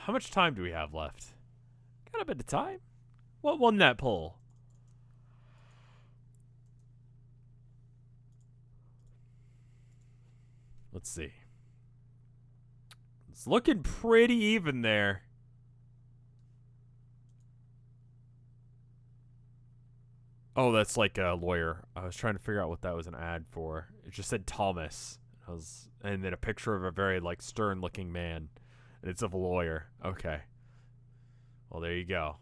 How much time do we have left? Got a bit of time. What won that poll? Let's see. It's looking pretty even there. Oh, that's like a lawyer. I was trying to figure out what that was an ad for. It just said Thomas. And then a picture of a very like stern-looking man, and it's of a lawyer. Okay. Well, there you go.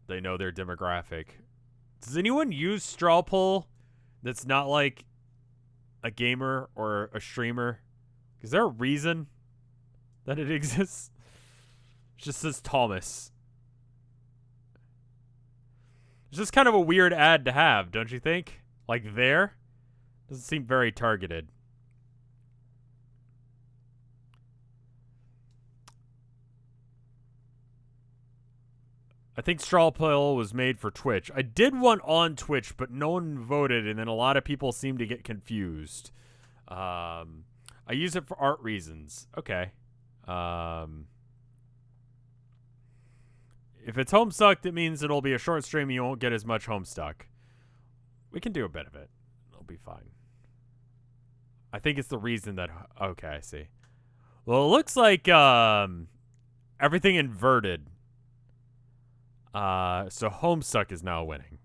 They know their demographic. Does anyone use straw poll that's not like a gamer or a streamer? Is there a reason that it exists? It just says Thomas. It's just kind of a weird ad to have, don't you think? Like there? Doesn't seem very targeted. I think straw poll was made for Twitch. I did one on Twitch, but no one voted, and then a lot of people seem to get confused. I use it for art reasons. Okay. If it's Homestuck, that means it'll be a short stream. You won't get as much Homestuck. We can do a bit of it. It'll be fine. I think it's the reason that... Okay, I see. Well, it looks like everything inverted. So Homestuck is now winning.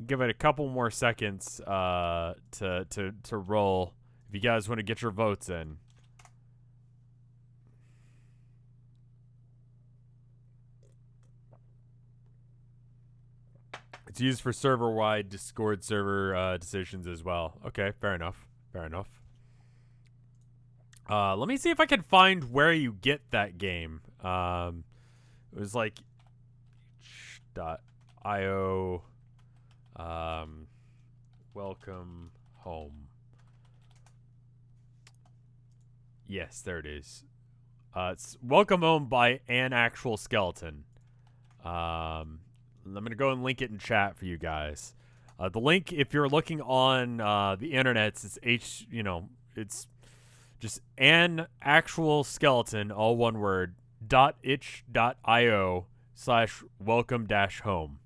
Give it a couple more seconds to roll. If you guys want to get your votes in. It's used for server-wide Discord server decisions as well. Okay, fair enough. Fair enough. Let me see if I can find where you get that game. It was like .io welcome home. Yes, there it is. It's Welcome Home by An Actual Skeleton. I'm going to go and link it in chat for you guys. The link, if you're looking on the internet, it's it's just An Actual Skeleton, all one word, .itch.io/welcome-home.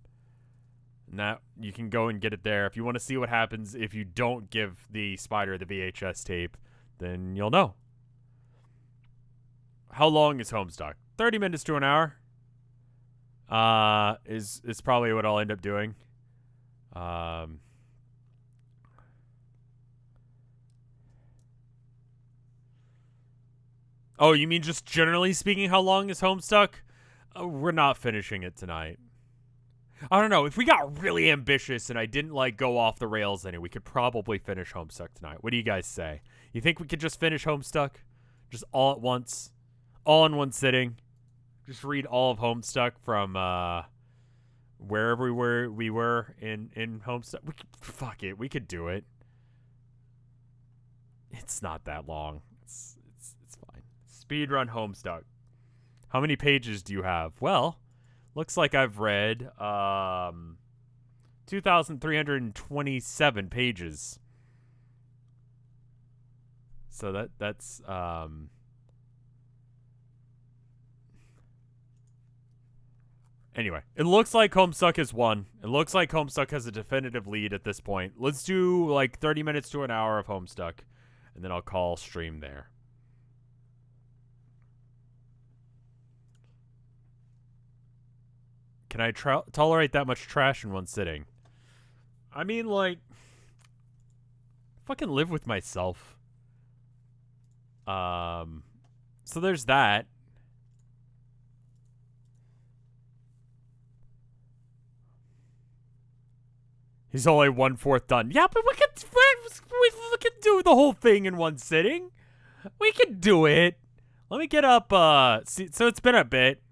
And that, you can go and get it there. If you want to see what happens if you don't give the spider the VHS tape, then you'll know. How long is Homestuck? 30 minutes to an hour. Is probably what I'll end up doing. Oh, you mean just generally speaking, how long is Homestuck? We're not finishing it tonight. I don't know. If we got really ambitious and I didn't like go off the rails any, we could probably finish Homestuck tonight. What do you guys say? You think we could just finish Homestuck? Just all at once? All in one sitting? Just read all of Homestuck from wherever we were in Homestuck. Fuck it, we could do it. It's not that long. It's fine. Speedrun Homestuck. How many pages do you have? Well, looks like I've read 2,327 pages. So that's Anyway, it looks like Homestuck has won. It looks like Homestuck has a definitive lead at this point. Let's do like 30 minutes to an hour of Homestuck, and then I'll call stream there. Can I tolerate that much trash in one sitting? I mean, like, fucking live with myself. So there's that. He's only 1/4 done. Yeah, but we could do the whole thing in one sitting. We could do it. Let me get up. So it's been a bit.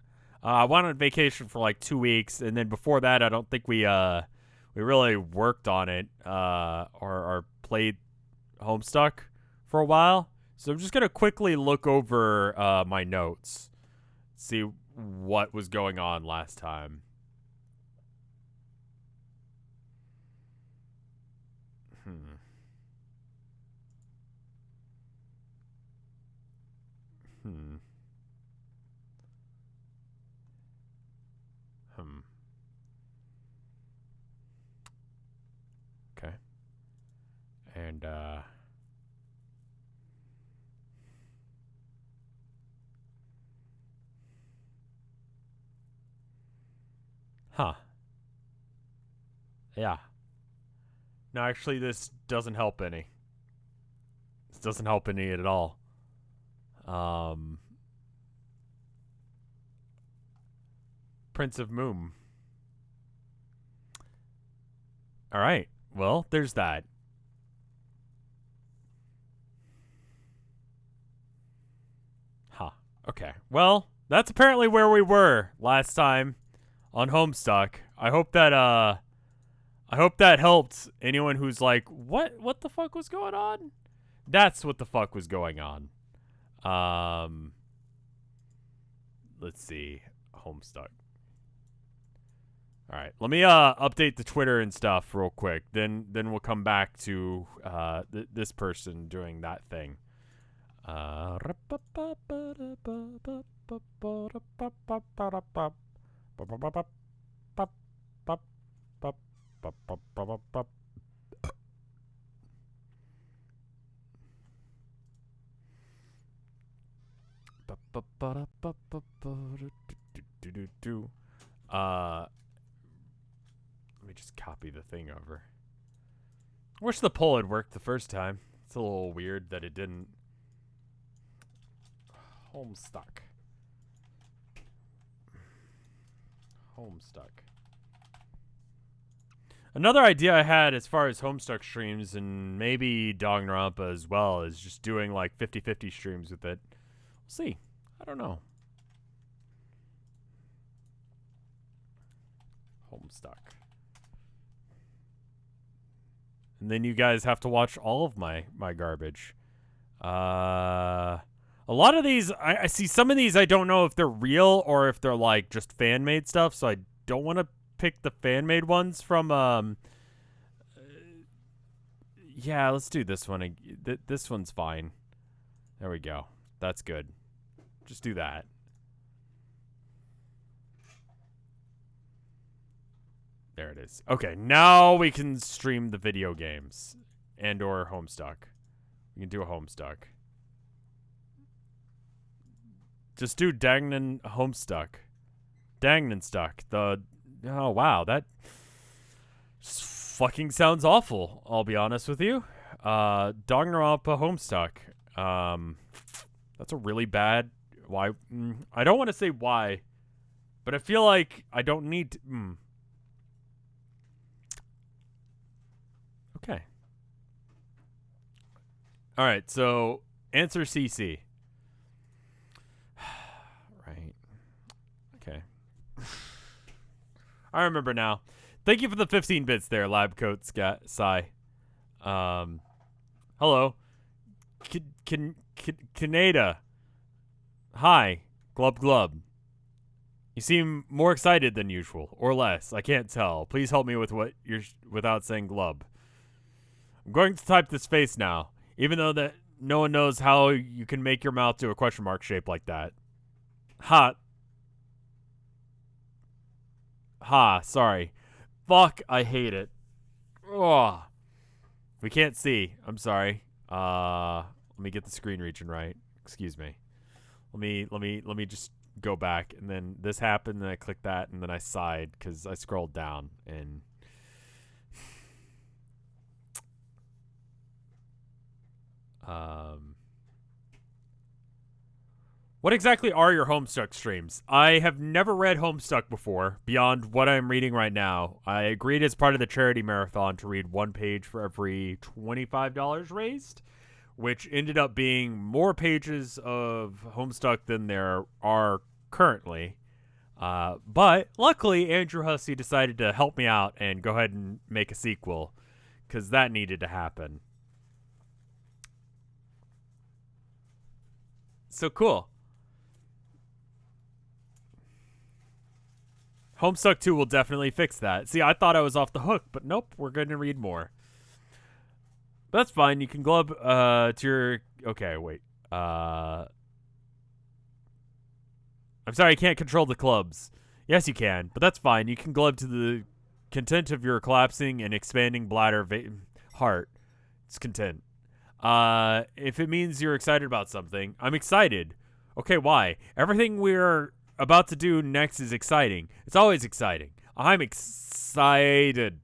I went on vacation for like 2 weeks, and then before that, I don't think we really worked on it or played Homestuck for a while. So I'm just gonna quickly look over my notes, see what was going on last time. And, huh. Yeah. No, actually, this doesn't help any. This doesn't help any at all. Prince of Moom. Alright. Well, there's that. Huh. Okay. Well, that's apparently where we were last time on Homestuck. I hope that helped anyone who's like, what the fuck was going on? That's what the fuck was going on. Let's see. Homestuck. All right. Let me update the Twitter and stuff real quick. Then we'll come back to this person doing that thing. Let me just copy the thing over. I wish the poll had worked the first time. It's a little weird that it didn't. Homestuck. Another idea I had as far as Homestuck streams, and maybe Danganronpa as well, is just doing like 50-50 streams with it. We'll see. I don't know. Homestuck. And then you guys have to watch all of my garbage. A lot of these, I see some of these I don't know if they're real or if they're like just fan-made stuff, so I don't want to pick the fan-made ones from, yeah, let's do this one. This one's fine. There we go. That's good. Just do that. There it is. Okay, now we can stream the video games and or Homestuck. We can do a Homestuck. Just do Dangnan Homestuck. Dangnan Stuck. Oh, wow. That fucking sounds awful, I'll be honest with you. Danganronpa Homestuck. That's a really bad... Why? I don't want to say why, but I feel like I don't need to... Okay. All right, so answer CC. Right. Okay. I remember now. Thank you for the 15 bits there, Labcoat Psy. Hello. Kaneda. Hi. Glub glub. You seem more excited than usual, or less. I can't tell. Please help me with what you're without saying glub. I'm going to type this face now, even though that no one knows how you can make your mouth do a question mark shape like that. Ha. Ha, sorry. Fuck, I hate it. Ugh. We can't see. I'm sorry. Let me get the screen region right. Excuse me. Let me just go back, and then this happened, and I clicked that, and then I sighed because I scrolled down and what exactly are your Homestuck streams? I have never read Homestuck before, beyond what I'm reading right now. I agreed as part of the charity marathon to read one page for every $25 raised, which ended up being more pages of Homestuck than there are currently. But luckily, Andrew Hussey decided to help me out and go ahead and make a sequel, because that needed to happen. So cool. Homestuck 2 will definitely fix that. See, I thought I was off the hook, but nope, we're going to read more. But that's fine. You can glub to your... Okay, wait. I'm sorry, I can't control the clubs. Yes, you can, but that's fine. You can glub to the content of your collapsing and expanding bladder heart. It's content. If it means you're excited about something, I'm excited. Okay, why? Everything we're about to do next is exciting. It's always exciting. I'm excited.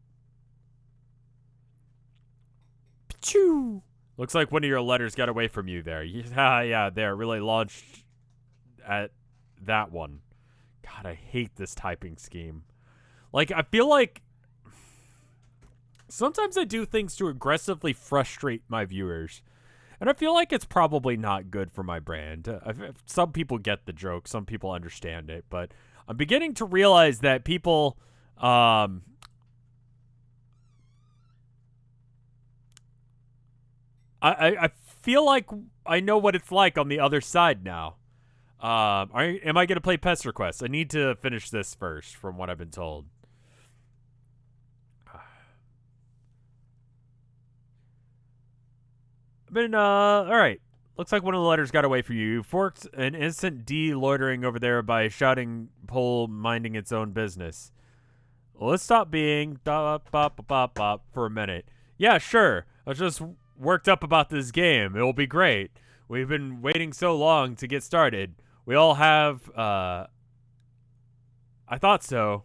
Pachoo! Looks like one of your letters got away from you there. Yeah, there. Really launched at that one. God, I hate this typing scheme. Like, I feel like sometimes I do things to aggressively frustrate my viewers. And I feel like it's probably not good for my brand. Some people get the joke. Some people understand it. But I'm beginning to realize that people... I feel like I know what it's like on the other side now. Am I going to play Pest Request? I need to finish this first, from what I've been told. Alright. Looks like one of the letters got away from you. You forked an innocent D loitering over there by shouting pole minding its own business. Well, let's stop being for a minute. Yeah, sure. I was just worked up about this game. It'll be great. We've been waiting so long to get started. We all have, I thought so.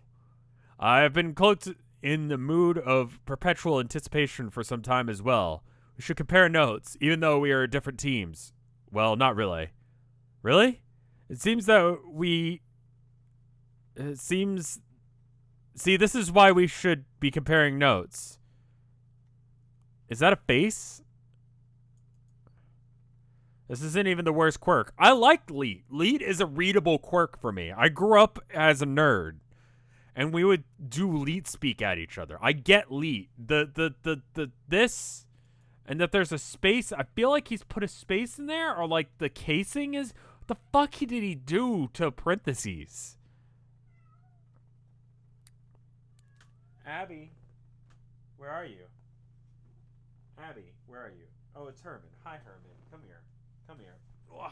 I've been cloaked in the mood of perpetual anticipation for some time as well. We should compare notes, even though we are different teams. Well, not really. Really? It seems that See, this is why we should be comparing notes. Is that a face? This isn't even the worst quirk. I like Leet. Leet is a readable quirk for me. I grew up as a nerd, and we would do Leet speak at each other. I get Leet. This... And that there's a space. I feel like he's put a space in there, or like the casing is. What the fuck did he do to parentheses? Abby, where are you? Abby, where are you? Oh, it's Herman. Hi, Herman. Come here. Come here. Ugh,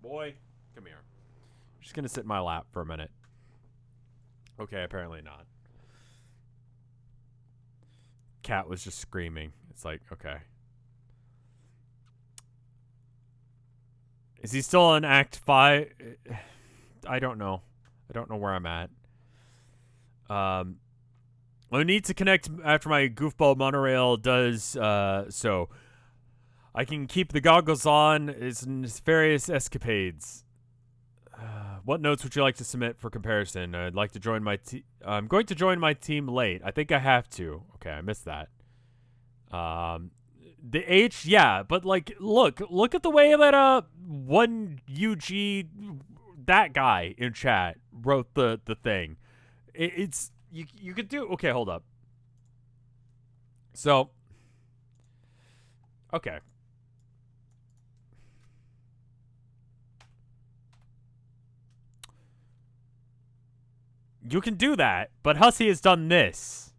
boy, come here. I'm just gonna sit in my lap for a minute. Okay, apparently not. Cat was just screaming. It's like, okay. Is he still on Act 5? I don't know. I don't know where I'm at. I need to connect after my goofball monorail does so. I can keep the goggles on its nefarious escapades. What notes would you like to submit for comparison? I'd like to join my I'm going to join my team late. I think I have to. Okay, I missed that. The H, yeah, but like, look at the way that one UG, that guy in chat wrote the thing. It's you could do. Okay, hold up. So, okay. You can do that, but Hussey has done this.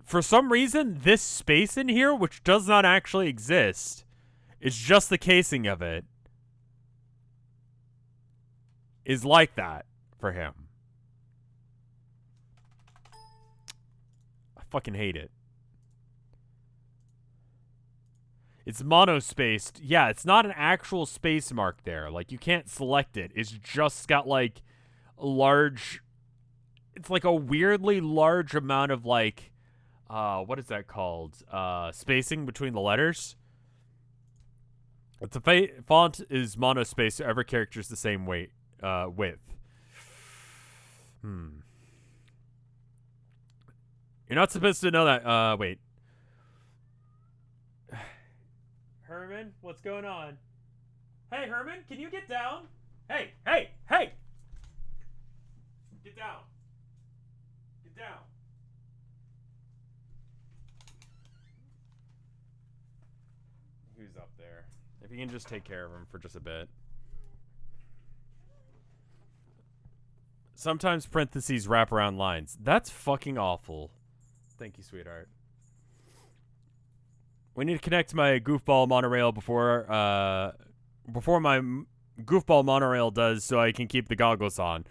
For some reason, this space in here, which does not actually exist, is just the casing of it, is like that for him. I fucking hate it. It's monospaced. Yeah, it's not an actual space mark there. Like, you can't select it. It's just got, like, a large... It's like a weirdly large amount of, like... what is that called? Spacing between the letters. But the font is monospaced, so every character is the same width. You're not supposed to know that. Wait. Herman, what's going on? Hey, Herman, can you get down? Hey! Get down. Get down. Who's up there? If you can just take care of him for just a bit. Sometimes parentheses wrap around lines. That's fucking awful. Thank you, sweetheart. We need to connect my goofball monorail before my goofball monorail does, so I can keep the goggles on.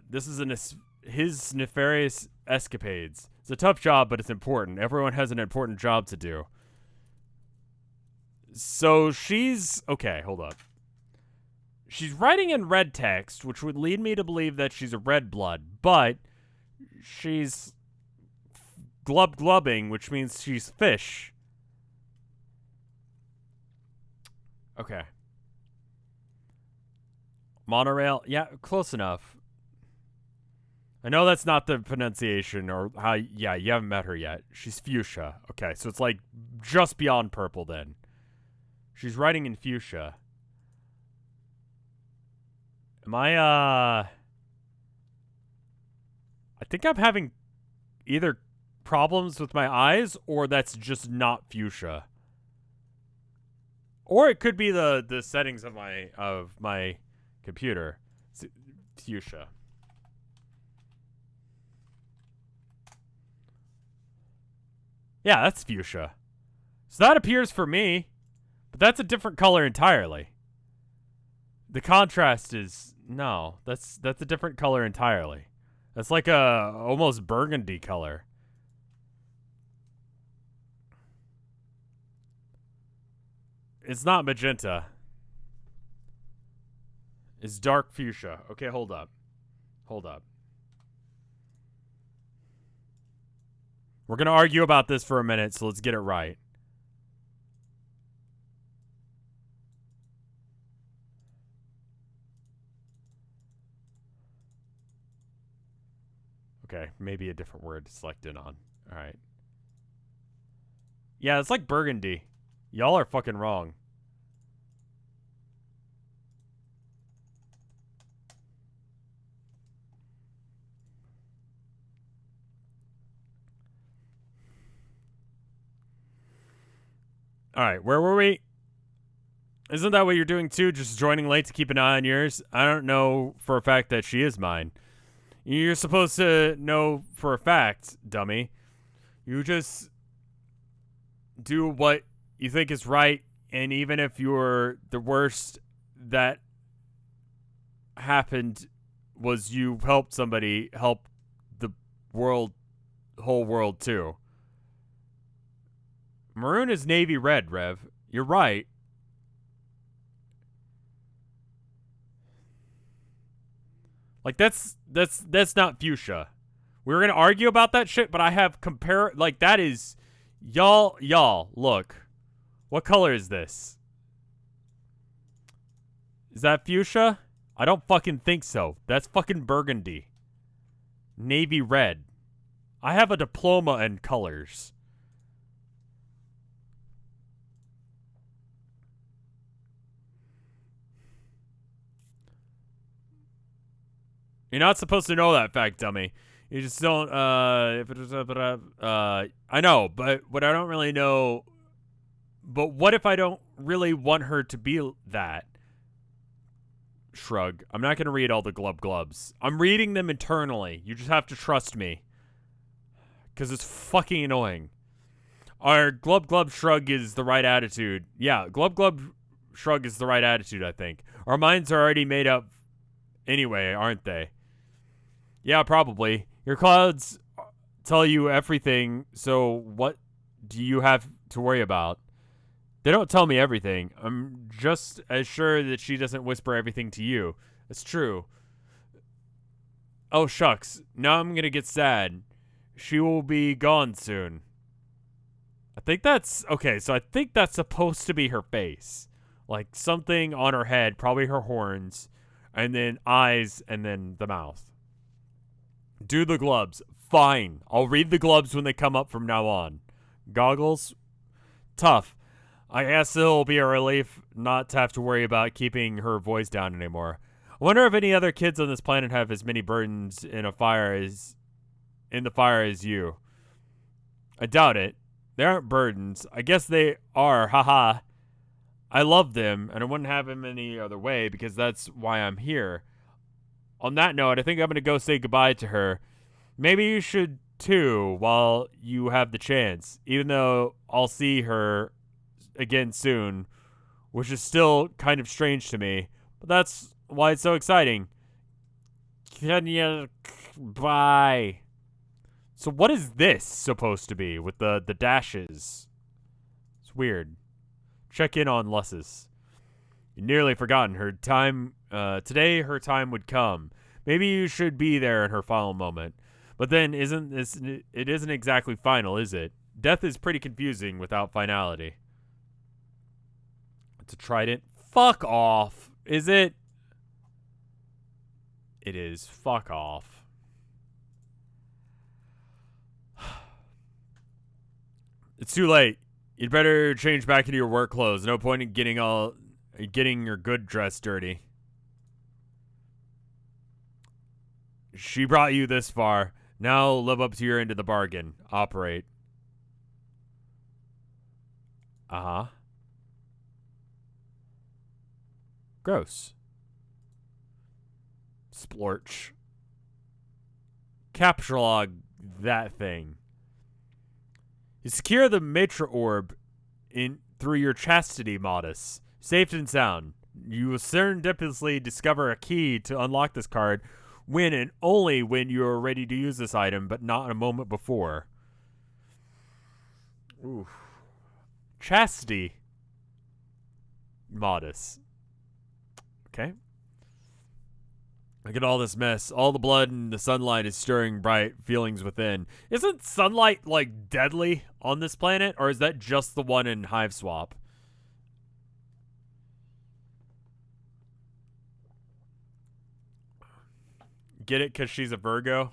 This is his nefarious escapades. It's a tough job, but it's important. Everyone has an important job to do. So she's... Okay, hold up. She's writing in red text, which would lead me to believe that she's a red blood, but she's glubbing, which means she's fish. Okay. Monorail. Yeah, close enough. I know that's not the pronunciation or how... Yeah, you haven't met her yet. She's fuchsia. Okay, so it's like just beyond purple then. She's writing in fuchsia. Am I think I'm having either problems with my eyes or that's just not fuchsia. Or it could be the settings of my computer. Fuchsia. Yeah, that's fuchsia. So that appears for me, but that's a different color entirely. The contrast is no, that's a different color entirely. That's like a almost burgundy color. It's not magenta. It's dark fuchsia. Okay, hold up. Hold up. We're going to argue about this for a minute, so let's get it right. Okay, maybe a different word to select in on. All right. Yeah, it's like burgundy. Y'all are fucking wrong. All right, where were we? Isn't that what you're doing too? Just joining late to keep an eye on yours? I don't know for a fact that she is mine. You're supposed to know for a fact, dummy. You just do what you think is right, and even if you're the worst that happened was you helped somebody help the whole world too. Maroon is navy red, Rev. You're right. Like that's not fuchsia. We were gonna argue about that shit, but I have like that is y'all look. What color is this? Is that fuchsia? I don't fucking think so. That's fucking burgundy. Navy red. I have a diploma in colors. You're not supposed to know that fact, dummy. You just don't, I know, but what I don't really know, but what if I don't really want her to be that? Shrug. I'm not going to read all the glubs. I'm reading them internally. You just have to trust me. Because it's fucking annoying. Our glub shrug is the right attitude. Yeah, glub shrug is the right attitude, I think. Our minds are already made up anyway, aren't they? Yeah, probably. Your clouds tell you everything, so what do you have to worry about? They don't tell me everything. I'm just as sure that she doesn't whisper everything to you. It's true. Oh, shucks. Now I'm going to get sad. She will be gone soon. I think that's... Okay, so I think that's supposed to be her face. Like something on her head, probably her horns, and then eyes, and then the mouth. Do the glubs. Fine. I'll read the glubs when they come up from now on. Goggles? Tough. I guess it'll be a relief not to have to worry about keeping her voice down anymore. I wonder if any other kids on this planet have as many burdens in the fire as you. I doubt it. They aren't burdens. I guess they are. Haha. I love them, and I wouldn't have them any other way because that's why I'm here. On that note, I think I'm going to go say goodbye to her. Maybe you should too while you have the chance, even though I'll see her again soon, which is still kind of strange to me. But that's why it's so exciting. Can you... Bye. So what is this supposed to be with the dashes? It's weird. check in on Lussus. You'd nearly forgotten her time. Today, her time would come. Maybe you should be there in her final moment. But then, it isn't exactly final, is it? Death is pretty confusing without finality. It's a trident. Fuck off. Is it? It is. Fuck off. It's too late. You'd better change back into your work clothes. No point in getting your good dress dirty. She brought you this far. Now live up to your end of the bargain. Operate. Uh-huh. Gross. Splorch. Capture log that thing. You secure the Matra Orb through your chastity modus. Safe and sound. You will serendipitously discover a key to unlock this card when and only when you are ready to use this item, but not a moment before. Oof. Chastity modus. Okay. Look at all this mess. All the blood and the sunlight is stirring bright feelings within. Isn't sunlight, like, deadly on this planet? Or is that just the one in Hive Swap? Get it because she's a Virgo?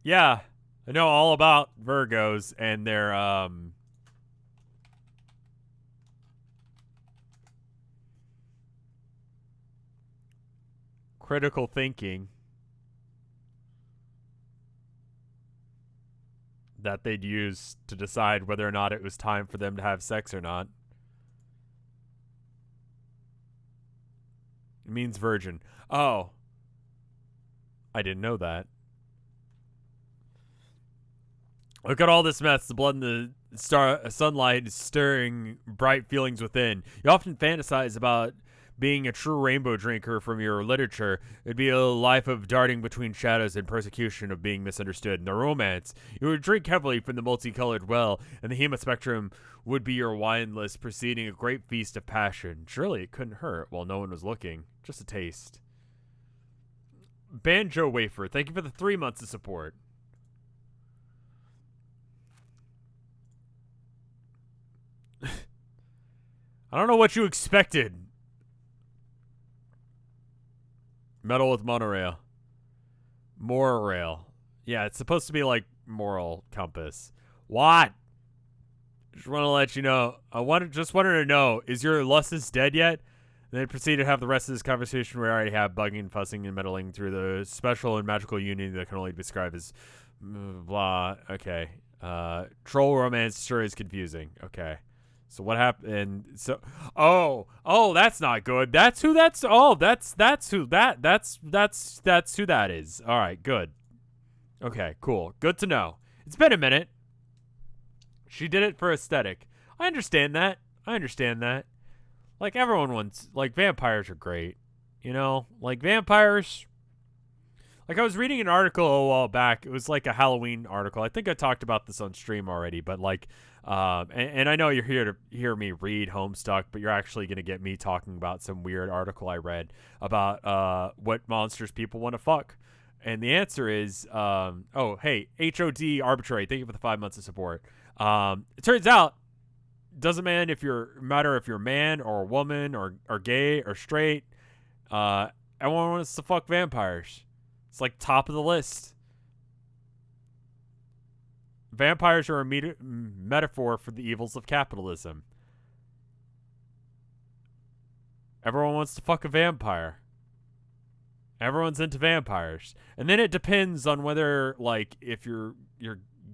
Yeah. I know all about Virgos and their, critical thinking that they'd use to decide whether or not it was time for them to have sex or not. It means virgin. Oh. I didn't know that. Look at all this mess. The blood and the sunlight is stirring bright feelings within. You often fantasize about being a true rainbow drinker from your literature. It'd be a life of darting between shadows and persecution of being misunderstood. In the romance, you would drink heavily from the multicolored well, and the hemaspectrum would be your wine list preceding a great feast of passion. Surely it couldn't hurt while no one was looking. Just a taste. Banjo Wafer, thank you for the 3 months of support. I don't know what you expected. Metal with monorail. Monorail. Yeah, it's supposed to be like moral compass. What? Just want to let you know. Just wanted to know, is your Lussus dead yet? And then proceed to have the rest of this conversation where I already have bugging, fussing, and meddling through the special and magical union that can only be described as blah. Okay. Troll romance sure is confusing. Okay. So what happened? And so, that's not good. That's who that is. All right, good. Okay, cool. Good to know. It's been a minute. She did it for aesthetic. I understand that. Like, everyone wants, like, vampires are great. You know? Like, vampires. Like, I was reading an article a while back. It was like a Halloween article. I think I talked about this on stream already, but like, and I know you're here to hear me read Homestuck, but you're actually going to get me talking about some weird article I read about what monsters people want to fuck. And the answer is, hey, HOD Arbitrary, thank you for the 5 months of support. It turns out, doesn't matter if you're a man or a woman or gay or straight, everyone wants to fuck vampires. It's like top of the list. Vampires are a metaphor for the evils of capitalism. Everyone wants to fuck a vampire. Everyone's into vampires. And then it depends on whether, like, if you're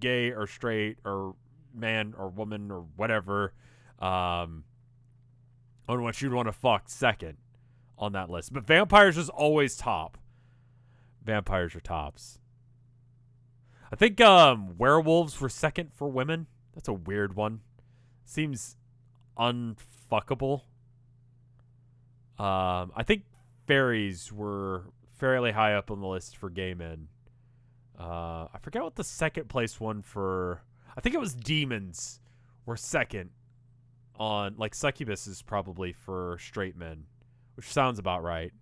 gay or straight or man or woman or whatever, on what you'd want to fuck second on that list. But vampires is always top. Vampires are tops. I think werewolves were second for women. That's a weird one. Seems unfuckable. I think fairies were fairly high up on the list for gay men. I forget what the second place one for... I think it was demons were second on, like, succubus is probably for straight men, which sounds about right.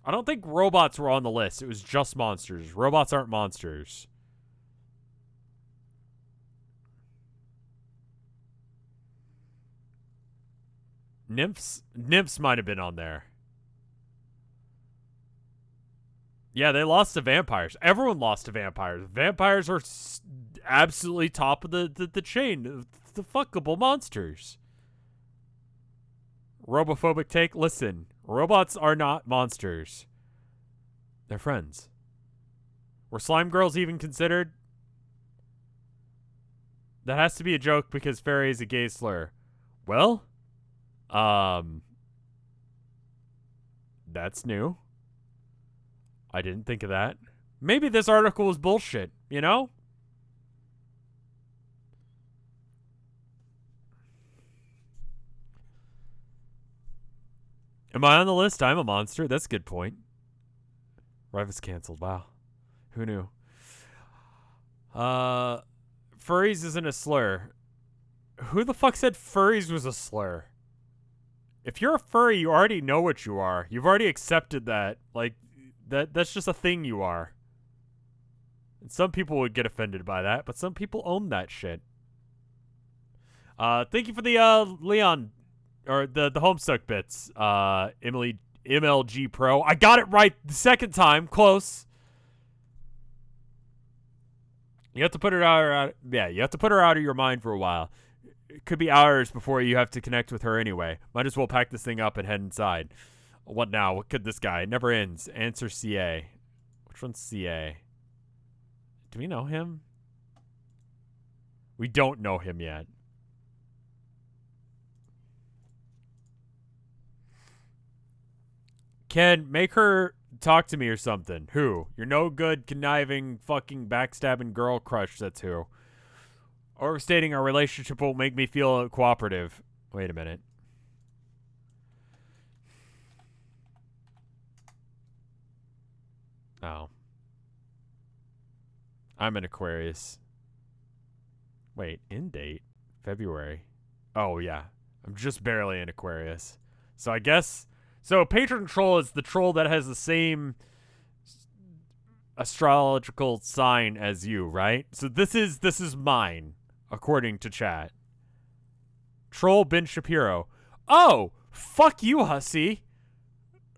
I don't think robots were on the list. It was just monsters. Robots aren't monsters. Nymphs might have been on there. Yeah, they lost to vampires. Everyone lost to vampires. Vampires are absolutely top of the chain. The fuckable monsters. Robophobic take. Listen, robots are not monsters. They're friends. Were slime girls even considered? That has to be a joke because fairy is a gay slur. Well, that's new. I didn't think of that. Maybe this article was bullshit, you know? Am I on the list? I'm a monster. That's a good point. Rev is canceled. Wow. Who knew? Furries isn't a slur. Who the fuck said furries was a slur? If you're a furry, you already know what you are. You've already accepted that. Like, that's just a thing you are. And some people would get offended by that, but some people own that shit. Thank you for the Leon or the Homestuck bits. MLG Pro. I got it right the second time. Close. You have to put her out. Yeah, you have to put her out of your mind for a while. It could be hours before you have to connect with her anyway. Might as well pack this thing up and head inside. What now? What could this guy? It never ends. Answer CA. Which one's CA? Do we know him? We don't know him yet. Ken, make her talk to me or something. Who? You're no good, conniving, fucking backstabbing girl crush, that's who. Overstating our relationship won't make me feel cooperative. Wait a minute. Oh. I'm an Aquarius. Wait, in date? February. Oh, yeah. I'm just barely an Aquarius. So I guess... So Patron Control is the troll that has the same astrological sign as you, right? So this is mine, according to chat. Troll Ben Shapiro. Oh, fuck you, hussy.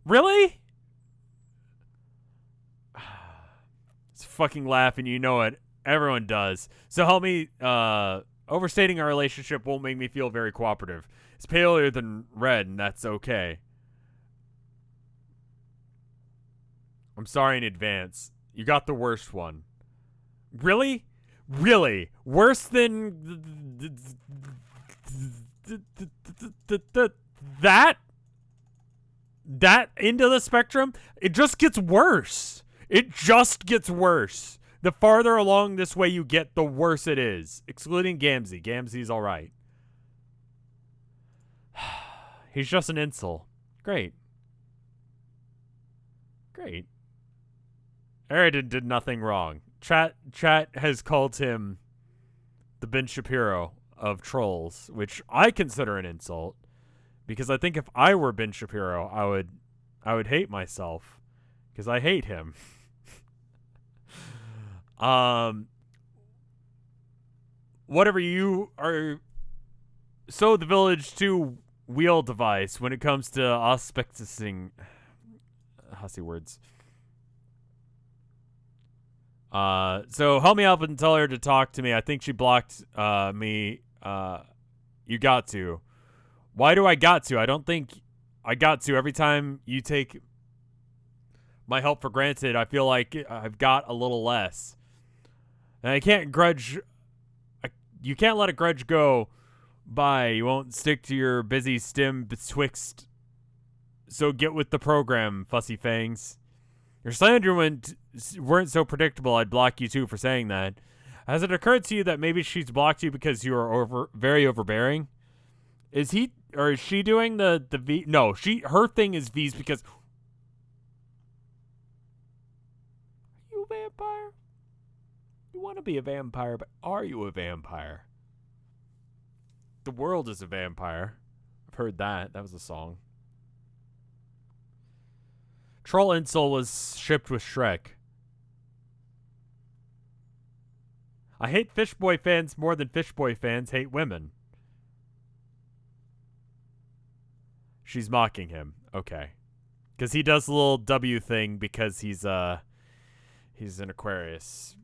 Really? It's fucking laughing, you know it. Everyone does. So help me, overstating our relationship won't make me feel very cooperative. It's paler than red, and that's okay. I'm sorry in advance. You got the worst one. Really? Really? Worse than that? That end of the spectrum? It just gets worse. It just gets worse. The farther along this way you get, the worse it is. Excluding Gamzee. Gamzee's alright. He's just an incel. Great. Great. Aridin did nothing wrong. Chat has called him the Ben Shapiro of trolls, which I consider an insult, because I think if I were Ben Shapiro, I would hate myself, because I hate him. Whatever you are. So the Village 2 wheel device when it comes to auspecting hussy words. So help me up and tell her to talk to me. I think she blocked me. You got to. Why do I got to? I don't think I got to. Every time you take my help for granted, I feel like I've got a little less. And I can't grudge. You can't let a grudge go by. You won't stick to your busy stem betwixt. So get with the program, fussy fangs. Your slander weren't so predictable. I'd block you too for saying that. Has it occurred to you that maybe she's blocked you because you are very overbearing? Is he or is she doing the V? No, her thing is V's because. Are you a vampire? You want to be a vampire, but are you a vampire? the world is a vampire. I've heard that. That was a song. Troll Insole was shipped with Shrek. I hate Fishboy fans more than Fishboy fans hate women. She's mocking him. Okay. Because he does the little W thing because he's an Aquarius.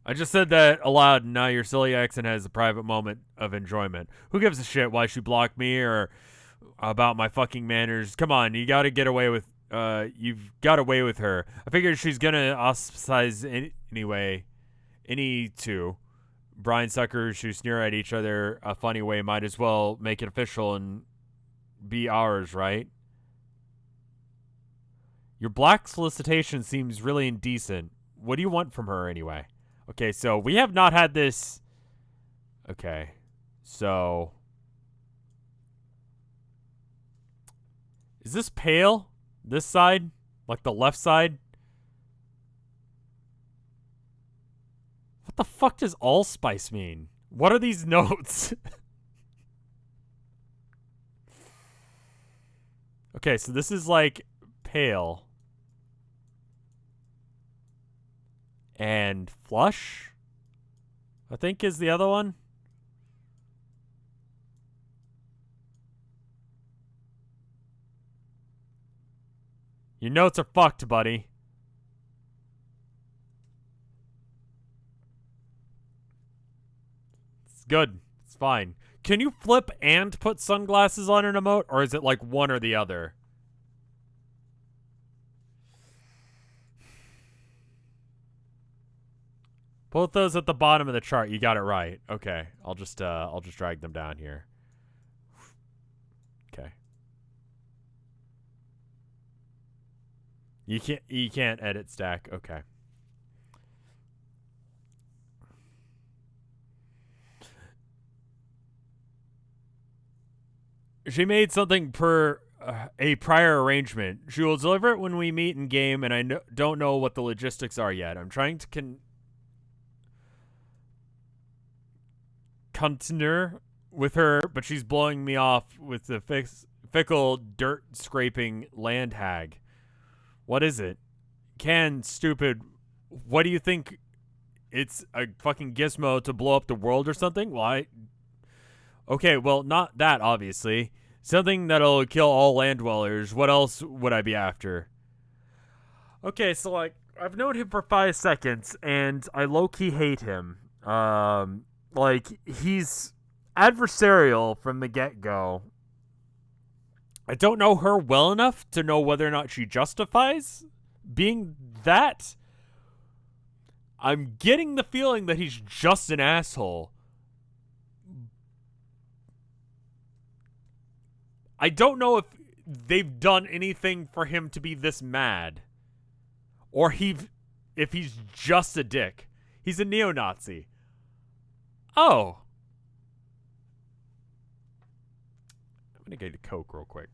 I just said that aloud, and now your silly accent has a private moment of enjoyment. Who gives a shit why she blocked me or about my fucking manners? Come on, you gotta get away with, you've got away with her. I figured she's gonna ostracize anyway. Any two. Brian suckers who sneer at each other a funny way might as well make it official and be ours, right? Your black solicitation seems really indecent. What do you want from her anyway? Okay, so we have not had this. Okay, so is this pale? This side? Like the left side? What the fuck does allspice mean? What are these notes? Okay, so this is like pale. And flush, I think, is the other one. Your notes are fucked, buddy. It's good. It's fine. Can you flip and put sunglasses on an emote, or is it like one or the other? Both those at the bottom of the chart. You got it right. Okay. I'll just drag them down here. Okay. You can't edit stack. Okay. She made something per a prior arrangement. She will deliver it when we meet in game, and I don't know what the logistics are yet. I'm trying to continue with her, but she's blowing me off with the fickle, dirt-scraping land hag. What is it? Stupid. What do you think? It's a fucking gizmo to blow up the world or something? Why? Okay, well, not that, obviously. Something that'll kill all land dwellers. What else would I be after? Okay, so, like, I've known him for 5 seconds, and I low-key hate him. Like, he's adversarial from the get-go. I don't know her well enough to know whether or not she justifies being that. I'm getting the feeling that he's just an asshole. I don't know if they've done anything for him to be this mad. Or if he's just a dick. He's a neo-Nazi. Oh. I'm going to get a Coke real quick.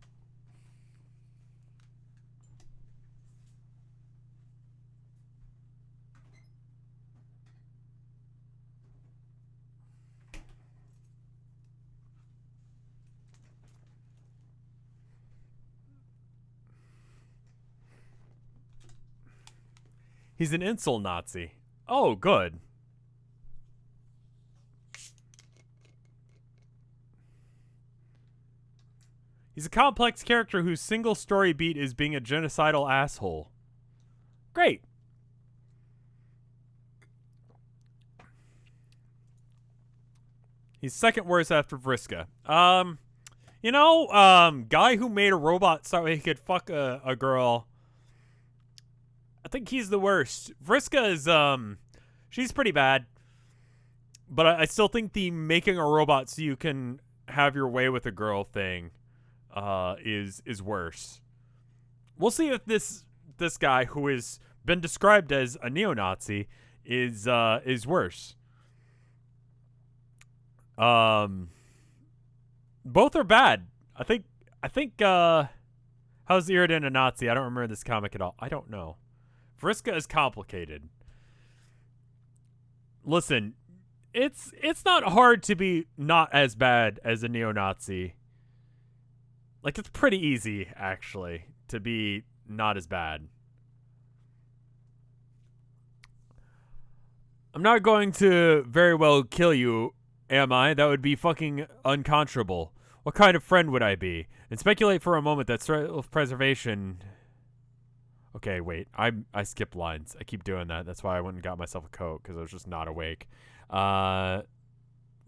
He's an insult Nazi. Oh, good. He's a complex character whose single story beat is being a genocidal asshole. Great. He's second worst after Vriska. Guy who made a robot so he could fuck a girl. I think he's the worst. Vriska is, she's pretty bad. But I still think the making a robot so you can have your way with a girl thing is worse. We'll see if this guy who has been described as a neo-Nazi is worse. Both are bad. I think how's Iridan a Nazi? I don't remember this comic at all. I don't know. Vriska is complicated. listen, it's not hard to be not as bad as a neo-Nazi. Like, it's pretty easy, actually, to be not as bad. I'm not going to very well kill you, am I? That would be fucking unconscionable. What kind of friend would I be? And speculate for a moment that self-preservation... Okay, wait. I skipped lines. I keep doing that. That's why I went and got myself a coat, because I was just not awake. But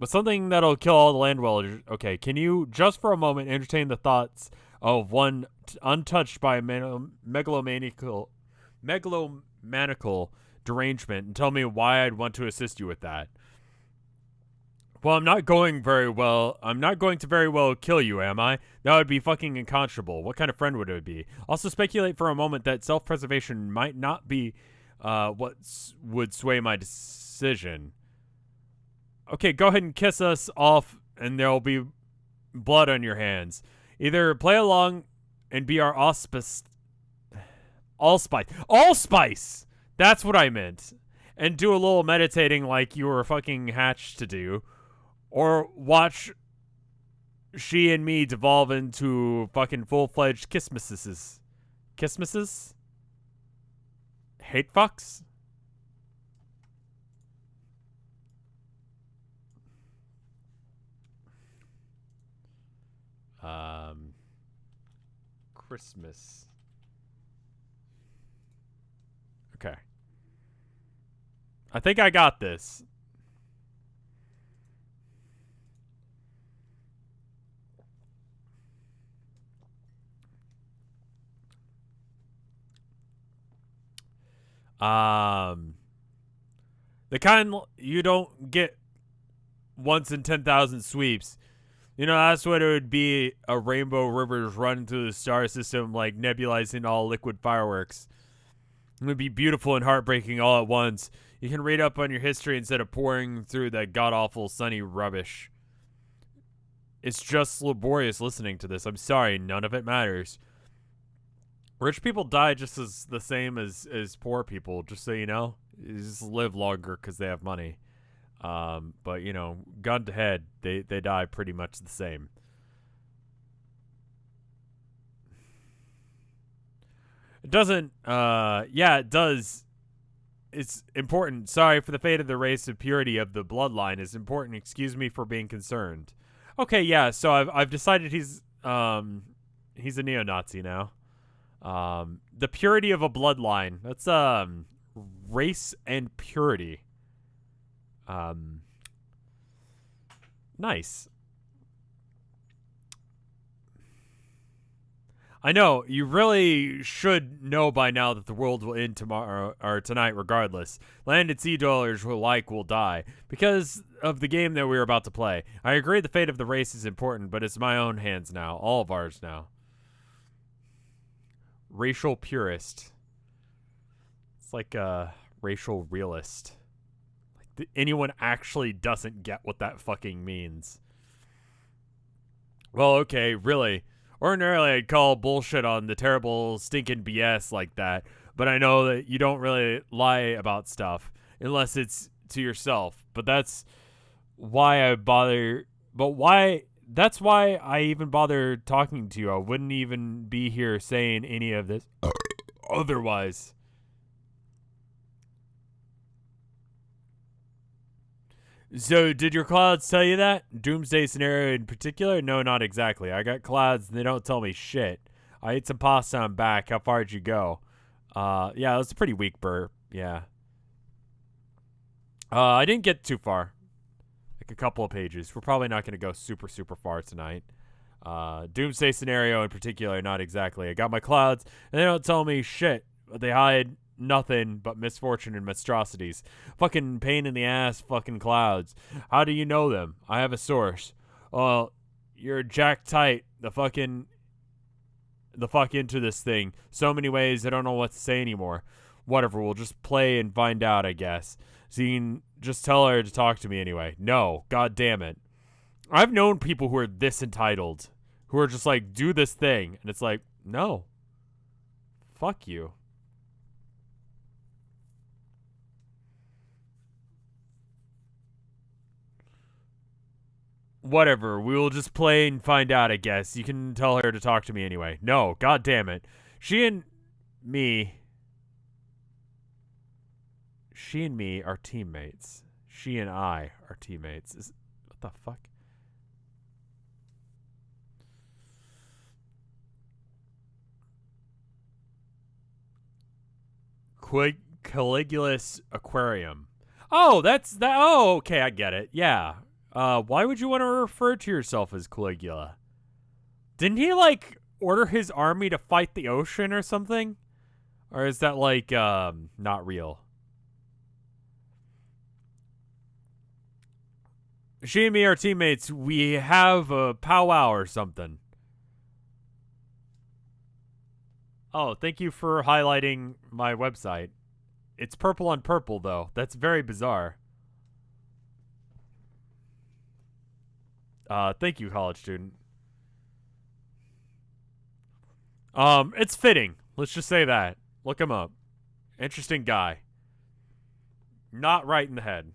something that'll kill all the land dwellers. Okay, can you, just for a moment, entertain the thoughts of one untouched by megalomaniacal derangement and tell me why I'd want to assist you with that? Well, I'm not going to very well kill you, am I? That would be fucking unconscionable. What kind of friend would it be? Also, speculate for a moment that self-preservation might not be what would sway my decision. Okay, go ahead and kiss us off, and there'll be blood on your hands. Either play along and be our allspice. That's what I meant. And do a little meditating like you were fucking hatched to do. Or watch she and me devolve into fucking full-fledged kissmasses. Kissmasses? Hate fucks? Christmas. Okay. I think I got this. The kind you don't get once in 10,000 sweeps. You know, that's what it would be, a rainbow rivers run through the star system like nebulizing all liquid fireworks. It would be beautiful and heartbreaking all at once. You can read up on your history instead of pouring through that god-awful sunny rubbish. It's just laborious listening to this. I'm sorry, none of it matters. Rich people die just as the same as poor people, just so you know. You just live longer because they have money. But, you know, gun to head, they die pretty much the same. It doesn't, yeah, it does. It's important. Sorry for the fate of the race of purity of the bloodline is important. Excuse me for being concerned. Okay, yeah, so I've decided he's a neo-Nazi now. The purity of a bloodline. That's, race and purity. Nice. I know, you really should know by now that the world will end tomorrow or tonight regardless. Land and sea dwellers will die because of the game that we're about to play. I agree the fate of the race is important, but it's my own hands now. All of ours now. Racial purist. It's like a racial realist. Like anyone actually doesn't get what that fucking means. Well, okay, really. Ordinarily, I'd call bullshit on the terrible, stinking BS like that, but I know that you don't really lie about stuff unless it's to yourself. But that's why I bother. But why? That's why I even bother talking to you. I wouldn't even be here saying any of this otherwise. So, did your clouds tell you that? Doomsday scenario in particular? No, not exactly. I got clouds and they don't tell me shit. I ate some pasta, I'm back. How far did you go? Yeah, it was a pretty weak burp. Yeah. I didn't get too far. Like a couple of pages. We're probably not going to go super, super far tonight. Doomsday scenario in particular, not exactly. I got my clouds and they don't tell me shit. They hide nothing but misfortune and monstrosities. Fucking pain in the ass fucking clouds. How do you know them? I have a source. Well, you're jack tight the fuck into this thing. So many ways I don't know what to say anymore. Whatever, we'll just play and find out, I guess. So you can just tell her to talk to me anyway. No, god damn it. I've known people who are this entitled. Who are just like, do this thing. And it's like, no. Fuck you. Whatever. We will just play and find out, I guess. You can tell her to talk to me anyway. No, god damn it. She and me are teammates. She and I are teammates. What the fuck? Caligula's aquarium. Oh, that's that. Oh, okay, I get it. Yeah. Why would you want to refer to yourself as Caligula? Didn't he like order his army to fight the ocean or something? Or is that like not real? She and me are teammates. We have a powwow or something. Oh, thank you for highlighting my website. It's purple on purple, though. That's very bizarre. Thank you, college student. It's fitting. Let's just say that. Look him up. Interesting guy. Not right in the head.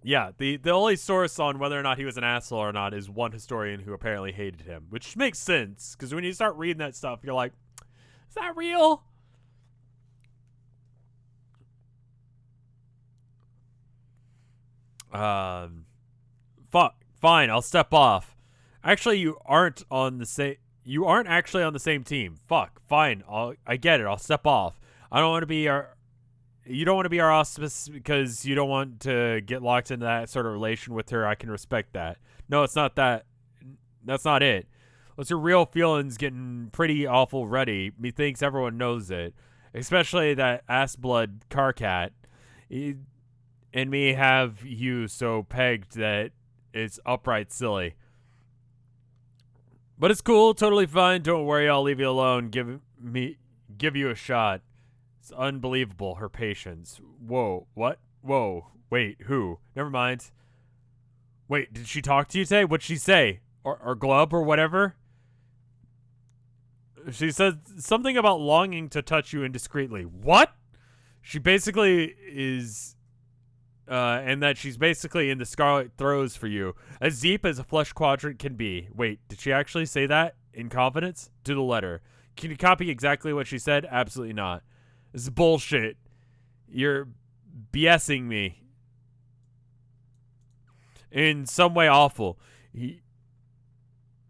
Yeah, the only source on whether or not he was an asshole or not is one historian who apparently hated him, which makes sense, because when you start reading that stuff, you're like, is that real? Fuck. Fine, I'll step off. Actually, you aren't on the same. You aren't actually on the same team. Fuck. Fine. I get it. I'll step off. I don't want to be our. You don't want to be our auspice because you don't want to get locked into that sort of relation with her. I can respect that. No, it's not that. That's not it. What's your real feelings getting pretty awful ready? Methinks everyone knows it. Especially that ass blood car cat. And me have you so pegged that it's upright silly. But it's cool, totally fine. Don't worry, I'll leave you alone. Give you a shot. It's unbelievable, her patience. Whoa, what? Whoa, wait, who? Never mind. Wait, did she talk to you today? What'd she say? Or glub or whatever? She said something about longing to touch you indiscreetly. What? She basically is... and that she's basically in the scarlet throes for you. As deep as a flesh quadrant can be. Wait, did she actually say that? In confidence? To the letter. Can you copy exactly what she said? Absolutely not. This is bullshit. You're BSing me. In some way awful. You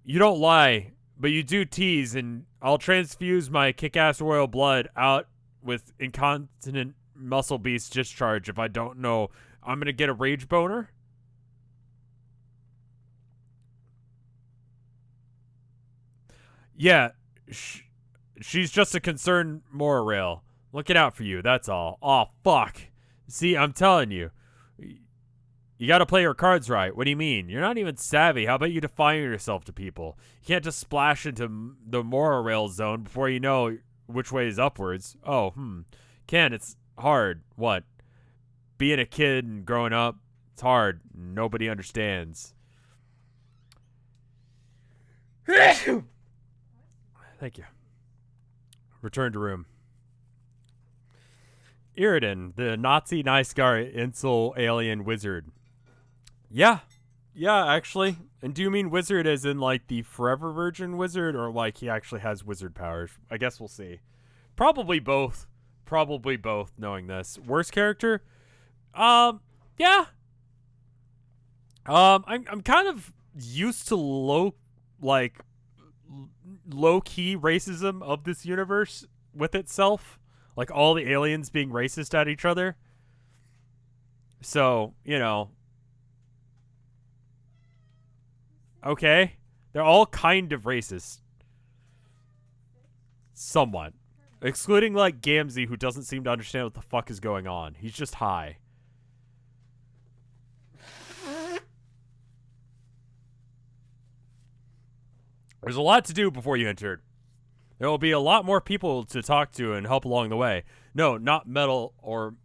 don't lie, but you do tease, and I'll transfuse my kick-ass royal blood out with incontinent muscle beast discharge if I don't know I'm gonna get a rage boner. Yeah, she's just a concerned monorail. Looking out for you, that's all. Aw, fuck. See, I'm telling you. You gotta play your cards right. What do you mean? You're not even savvy. How about you define yourself to people? You can't just splash into the monorail zone before you know which way is upwards. Oh, Ken, it's hard. What? Being a kid and growing up, it's hard. Nobody understands. Thank you. Return to room. Iridan, the Nazi nice guy incel alien wizard. Yeah, actually. And do you mean wizard as in like the forever virgin wizard, or like he actually has wizard powers? I guess we'll see. Probably both. Knowing this. Worst character? Yeah. I'm kind of used to low key racism of this universe with itself. Like all the aliens being racist at each other. So, you know. Okay. They're all kind of racist. Somewhat. Excluding, like, Gamzee, who doesn't seem to understand what the fuck is going on. He's just high. There's a lot to do before you entered. There will be a lot more people to talk to and help along the way. No, not meddle or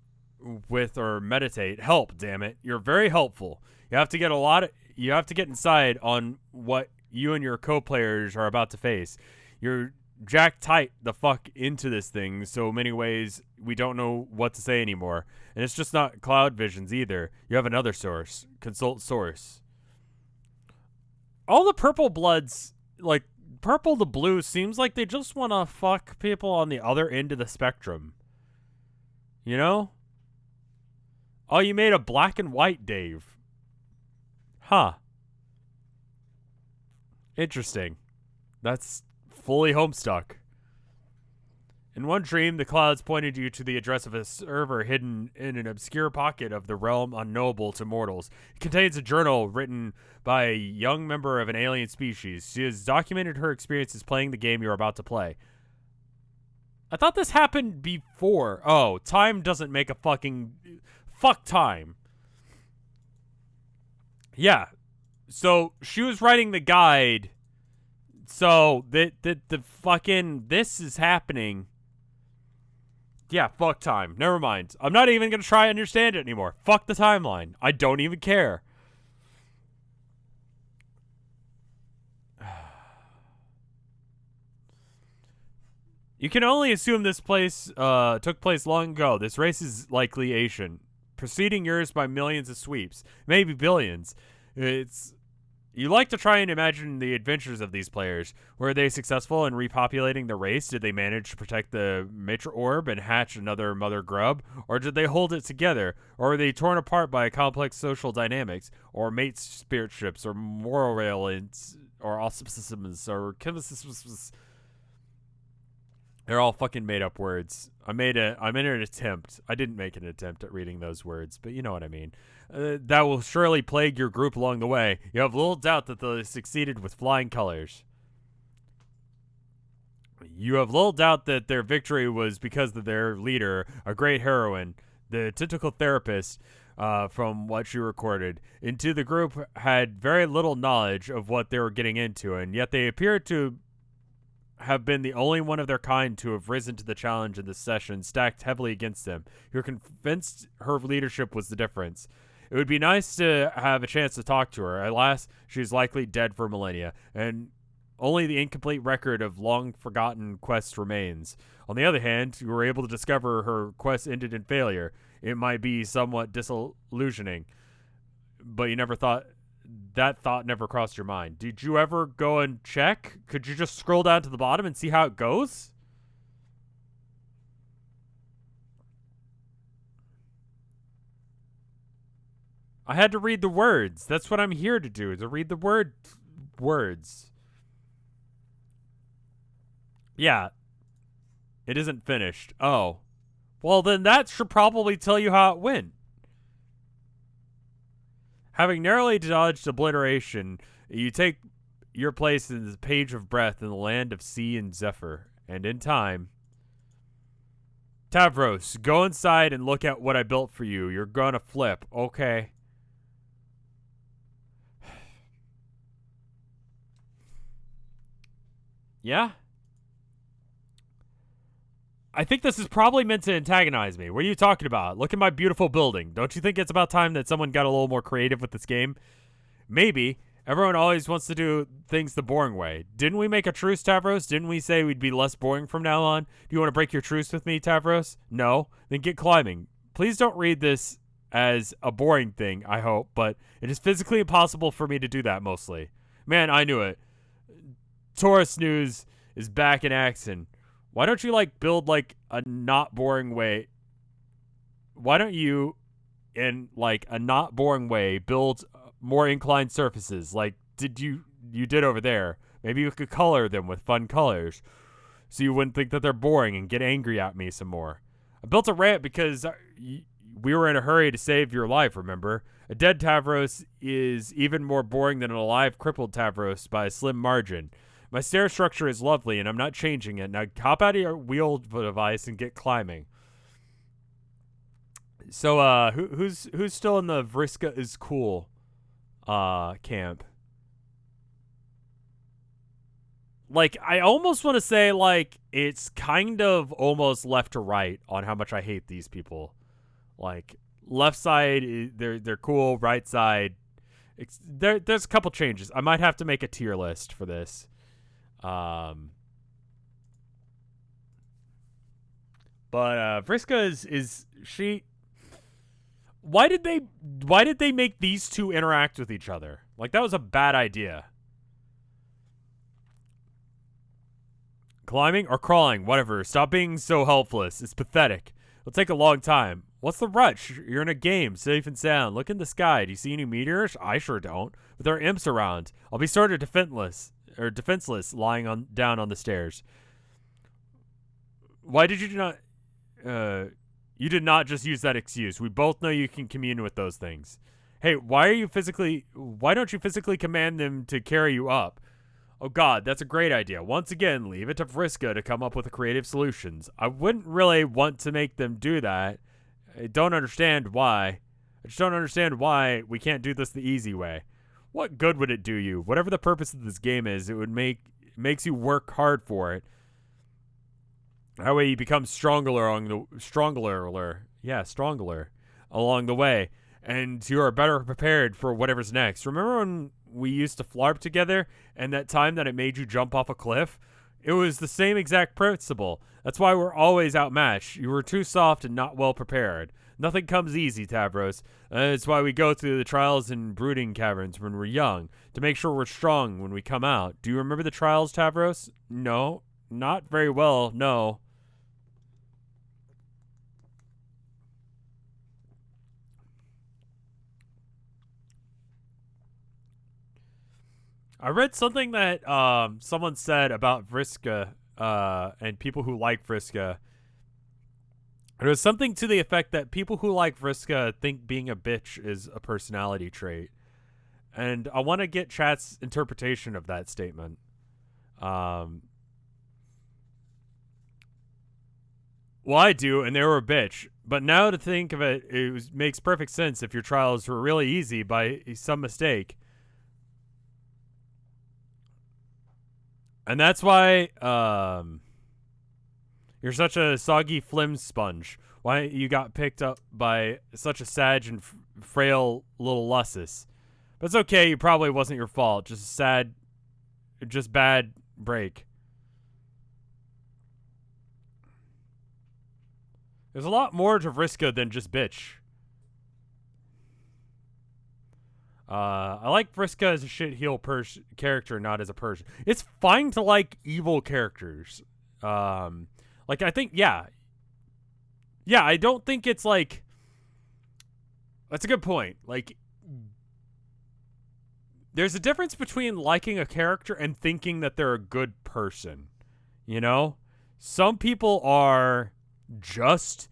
meditate. Help, damn it. You're very helpful. You have to get inside on what you and your co-players are about to face. You're jack tight the fuck into this thing so many ways we don't know what to say anymore. And it's just not cloud visions either. You have another source. Consult source. All the purple bloods, like purple to blue, seems like they just want to fuck people on the other end of the spectrum. You know? Oh, you made a black and white Dave. Huh. Interesting. That's fully Homestuck. In one dream, the clouds pointed you to the address of a server hidden in an obscure pocket of the realm unknowable to mortals. It contains a journal written by a young member of an alien species. She has documented her experiences playing the game you're about to play. I thought this happened before. Oh, time doesn't make a fucking... Fuck time. Yeah. So, she was writing the guide. So, the fucking... This is happening... Yeah, fuck time. Never mind. I'm not even going to try to understand it anymore. Fuck the timeline. I don't even care. You can only assume this place took place long ago. This race is likely Asian, preceding yours by millions of sweeps, maybe billions. You like to try and imagine the adventures of these players. Were they successful in repopulating the race? Did they manage to protect the Mitra orb and hatch another mother grub? Or did they hold it together? Or were they torn apart by complex social dynamics? Or mate spirit ships? Or moral railings? Or auspicisms? Or chemicisms? They're all fucking made up words. I made an attempt. I didn't make an attempt at reading those words, but you know what I mean. That will surely plague your group along the way. You have little doubt that they succeeded with flying colors. You have little doubt that their victory was because of their leader, a great heroine, the tentacle therapist, from what she recorded. Into the group had very little knowledge of what they were getting into, and yet they appeared to have been the only one of their kind to have risen to the challenge in this session, stacked heavily against them. You're convinced her leadership was the difference. It would be nice to have a chance to talk to her. Alas, she's likely dead for millennia, and only the incomplete record of long-forgotten quests remains. On the other hand, you were able to discover her quest ended in failure. It might be somewhat disillusioning, but you never thought... That thought never crossed your mind. Did you ever go and check? Could you just scroll down to the bottom and see how it goes? I had to read the words. That's what I'm here to do, to read the words. Yeah. It isn't finished. Oh. Well, then that should probably tell you how it went. Having narrowly dodged obliteration, you take your place in the page of breath in the land of sea and zephyr. And in time... Tavros, go inside and look at what I built for you. You're gonna flip. Okay. Yeah? I think this is probably meant to antagonize me. What are you talking about? Look at my beautiful building. Don't you think it's about time that someone got a little more creative with this game? Maybe. Everyone always wants to do things the boring way. Didn't we make a truce, Tavros? Didn't we say we'd be less boring from now on? Do you want to break your truce with me, Tavros? No? Then get climbing. Please don't read this as a boring thing, I hope, but it is physically impossible for me to do that mostly. Man, I knew it. Taurus News is back in action. Why don't you, build, a not boring way? Why don't you, in, a not boring way, build more inclined surfaces, you did over there? Maybe you could color them with fun colors, so you wouldn't think that they're boring and get angry at me some more. I built a ramp because we were in a hurry to save your life, remember? A dead Tavros is even more boring than an alive, crippled Tavros by a slim margin. My stair structure is lovely, and I'm not changing it. Now hop out of your wheel device and get climbing. So, who's still in the Vriska is cool camp? I almost want to say, it's kind of almost left to right on how much I hate these people. Left side, they're cool. Right side, there's a couple changes. I might have to make a tier list for this. But Vriska is she? Why did they make these two interact with each other? Like, that was a bad idea. Climbing or crawling, whatever. Stop being so helpless. It's pathetic. It'll take a long time. What's the rush? You're in a game, safe and sound. Look in the sky. Do you see any meteors? I sure don't. With our imps around, I'll be sort of defenseless, lying down on the stairs. Why did you not? You did not just use that excuse. We both know you can commune with those things. Hey, why don't you physically command them to carry you up? Oh god, that's a great idea. Once again, leave it to Vriska to come up with the creative solutions. I wouldn't really want to make them do that. I don't understand why. I just don't understand why we can't do this the easy way. What good would it do you? Whatever the purpose of this game is, it makes you work hard for it. That way you become stronger along the way, and you are better prepared for whatever's next. Remember when we used to flarp together, and that time that it made you jump off a cliff? It was the same exact principle. That's why we're always outmatched. You were too soft and not well prepared. Nothing comes easy, Tavros. That's why we go through the trials and brooding caverns when we're young, to make sure we're strong when we come out. Do you remember the trials, Tavros? No, not very well, no. I read something that someone said about Vriska and people who like Vriska. It was something to the effect that people who like Vriska think being a bitch is a personality trait. And I want to get chat's interpretation of that statement. Well, I do, and they were a bitch. But now to think of it, makes perfect sense if your trials were really easy by some mistake. And that's why you're such a soggy phlegm sponge. Why you got picked up by such a sag and frail little lussus. But it's okay, it probably wasn't your fault. Just bad break. There's a lot more to Vriska than just bitch. I like Vriska as a shit-heel character, not as a person. It's fine to like evil characters. Like, I think, yeah. Yeah, I don't think it's like... That's a good point. Like, there's a difference between liking a character and thinking that they're a good person. You know? Some people are just...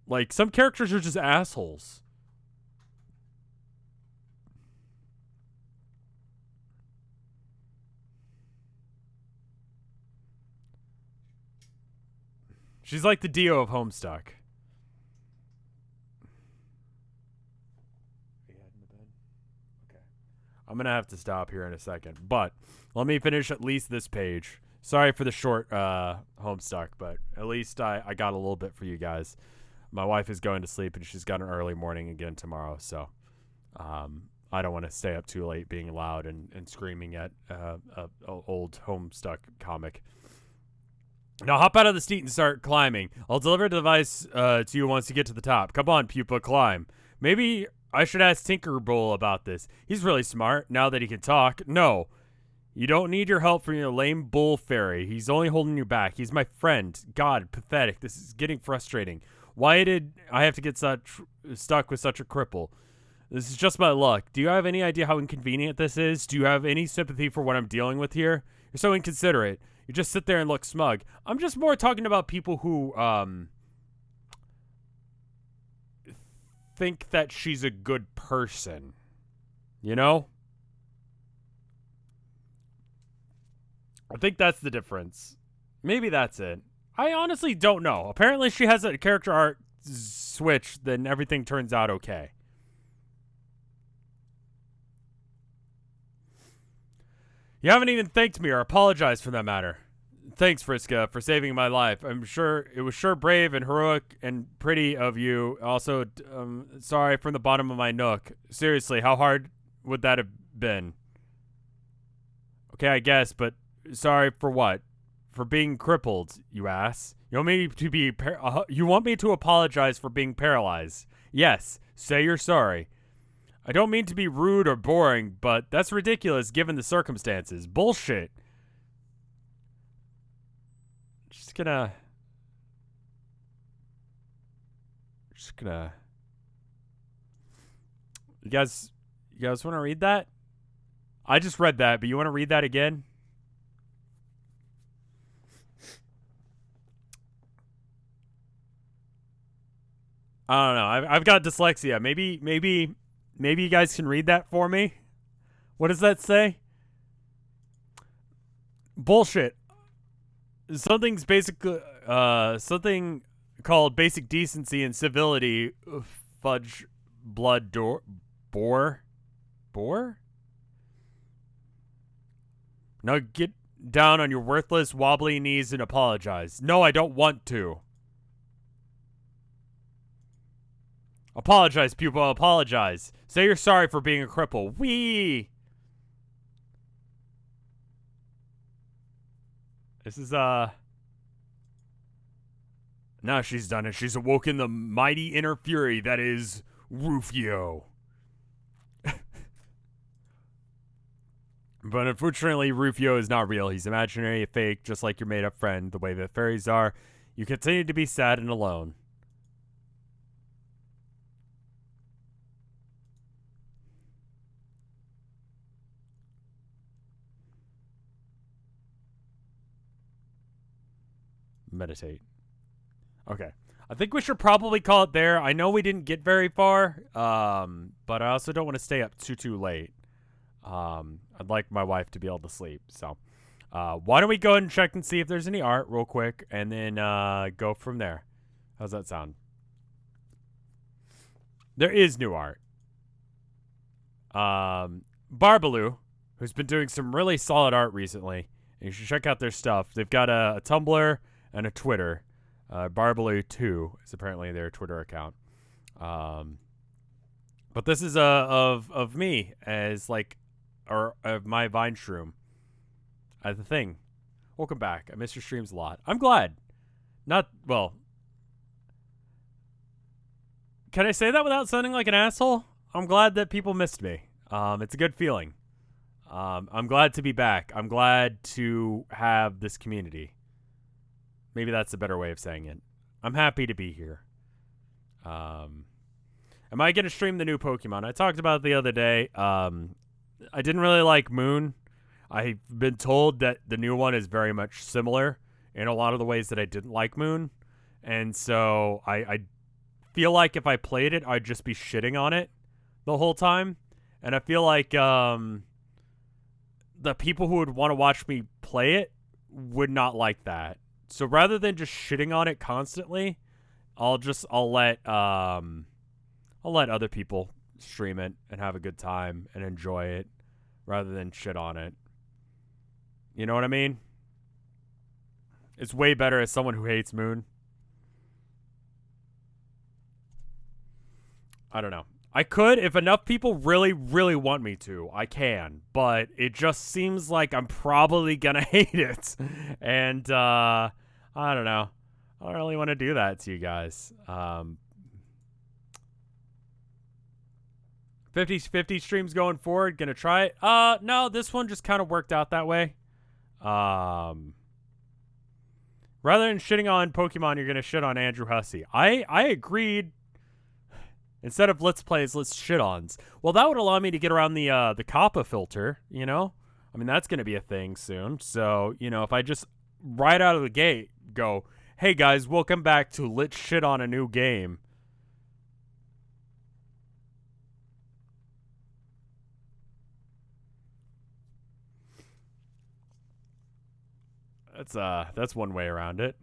Like, some characters are just assholes. She's like the Dio of Homestuck. Okay. I'm going to have to stop here in a second. But let me finish at least this page. Sorry for the short Homestuck, but at least I got a little bit for you guys. My wife is going to sleep, and she's got an early morning again tomorrow. So I don't want to stay up too late being loud and screaming at an old Homestuck comic. Now hop out of the seat and start climbing. I'll deliver the device to you once you get to the top. Come on, pupa, climb. Maybe I should ask Tinkerbull about this. He's really smart now that he can talk. No, you don't need your help from your lame bull fairy. He's only holding you back. He's my friend. God, pathetic. This is getting frustrating. Why did I have to get stuck with such a cripple? This is just my luck. Do you have any idea how inconvenient this is? Do you have any sympathy for what I'm dealing with here? You're so inconsiderate. You just sit there and look smug. I'm just more talking about people who think that she's a good person. You know? I think that's the difference. Maybe that's it. I honestly don't know. Apparently she has a character art switch, then everything turns out okay. You haven't even thanked me or apologized for that matter. Thanks, Vriska, for saving my life. I'm sure it was brave and heroic and pretty of you. Also, sorry from the bottom of my nook. Seriously, how hard would that have been? Okay, I guess, but sorry for what? for being crippled, you ass? You want me to be you want me to apologize for being paralyzed? Yes, say you're sorry. I don't mean to be rude or boring, but that's ridiculous given the circumstances. Bullshit. Just gonna You guys want to read that? I just read that, but you want to read that again? I don't know. I've got dyslexia. Maybe you guys can read that for me. What does that say? Bullshit. Something's basically something called basic decency and civility. Fudge blood boar. Now get down on your worthless wobbly knees and apologize. No, I don't want to. Apologize, pupil. Apologize. Say you're sorry for being a cripple. Wee. This is now she's done it. She's awoken the mighty inner fury that is Rufio. But unfortunately, Rufio is not real. He's imaginary, fake, just like your made-up friend. The way that fairies are, you continue to be sad and alone. Meditate. Okay. I think we should probably call it there. I know we didn't get very far, but I also don't want to stay up too late. I'd like my wife to be able to sleep. So, why don't we go ahead and check and see if there's any art real quick, and then go from there. How's that sound? There is new art. Barbaloo, who's been doing some really solid art recently, and you should check out their stuff. They've got a Tumblr and a Twitter. Barbaloo2 is apparently their Twitter account. But this is of me as like, or of my Vine shroom as the thing. Welcome back. I miss your streams a lot. I'm glad. Not, well, can I say that without sounding like an asshole? I'm glad that people missed me. It's a good feeling. I'm glad to be back. I'm glad to have this community. Maybe that's a better way of saying it. I'm happy to be here. Am I going to stream the new Pokemon? I talked about it the other day. I didn't really like Moon. I've been told that the new one is very much similar in a lot of the ways that I didn't like Moon. And so I feel like if I played it, I'd just be shitting on it the whole time. And I feel like the people who would want to watch me play it would not like that. So rather than just shitting on it constantly, I'll let other people stream it and have a good time and enjoy it rather than shit on it. You know what I mean? It's way better as someone who hates Moon. I don't know. I could, if enough people really, really want me to, I can. But it just seems like I'm probably gonna hate it. And, I don't know. I don't really want to do that to you guys. 50-50 streams going forward. Gonna try it. No, this one just kind of worked out that way. Rather than shitting on Pokemon, you're gonna shit on Andrew Hussey. I agreed. Instead of let's plays, let's shit-ons. Well, that would allow me to get around the COPPA filter, you know? I mean, that's going to be a thing soon. So, you know, if I just right out of the gate go, hey, guys, welcome back to Let's Shit on a New Game. That's one way around it.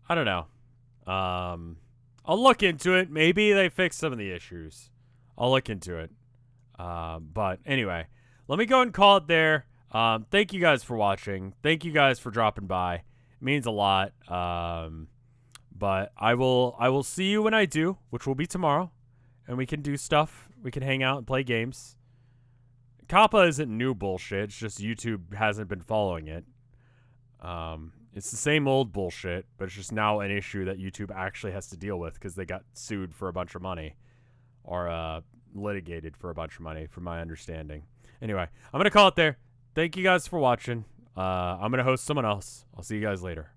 I don't know. I'll look into it. Maybe they fix some of the issues. I'll look into it. But anyway, let me go and call it there. Thank you guys for watching. Thank you guys for dropping by. It means a lot. But I will see you when I do, which will be tomorrow, and we can do stuff. We can hang out and play games. COPPA isn't new bullshit. It's just YouTube hasn't been following it. It's the same old bullshit, but it's just now an issue that YouTube actually has to deal with because they got sued for a bunch of money, or litigated for a bunch of money, from my understanding. Anyway, I'm gonna call it there. Thank you guys for watching. I'm gonna host someone else. I'll see you guys later.